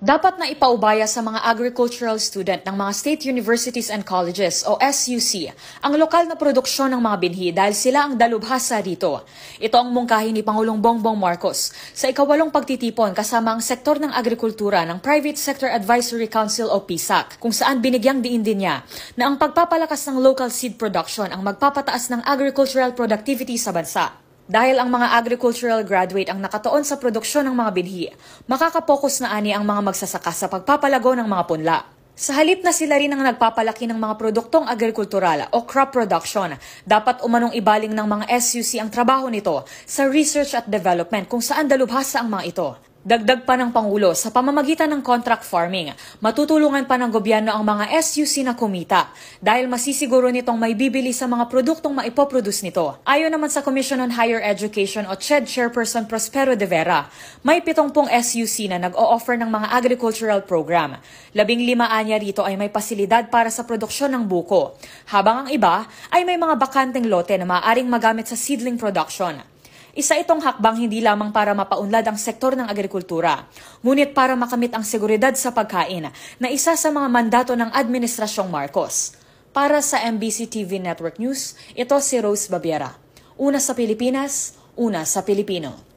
Dapat na ipaubaya sa mga agricultural student ng mga state universities and colleges o SUC ang lokal na produksyon ng mga binhi dahil sila ang dalubhasa rito. Ito ang mungkahi ni Pangulong Bongbong Marcos sa ikawalong pagtitipon kasama ang sektor ng agrikultura ng Private Sector Advisory Council o PSAC, kung saan binigyang diin din niya na ang pagpapalakas ng local seed production ang magpapataas ng agricultural productivity sa bansa. Dahil ang mga agricultural graduate ang nakatuon sa produksyon ng mga binhi, makakapokus na ani ang mga magsasaka sa pagpapalago ng mga punla. Sa halip na sila rin ang nagpapalaki ng mga produktong agrikultural o crop production, dapat umanong ibaling ng mga SUC ang trabaho nito sa research at development kung saan dalubhasa ang mga ito. Dagdag pa ng Pangulo, sa pamamagitan ng contract farming, matutulungan pa ng gobyerno ang mga SUC na kumita dahil masisiguro nitong may bibili sa mga produktong maipoproduce nito. Ayon naman sa Commission on Higher Education o CHED Chairperson Prospero de Vera, may 70 SUC na nag-o-offer ng mga agricultural program. 15 anya rito ay may pasilidad para sa produksyon ng buko, habang ang iba ay may mga bakanteng lote na maaaring magamit sa seedling production. Isa itong hakbang hindi lamang para mapaunlad ang sektor ng agrikultura, ngunit para makamit ang seguridad sa pagkain na isa sa mga mandato ng Administrasyong Marcos. Para sa MBC TV Network News, ito si Rose Babiera. Una sa Pilipinas, una sa Pilipino.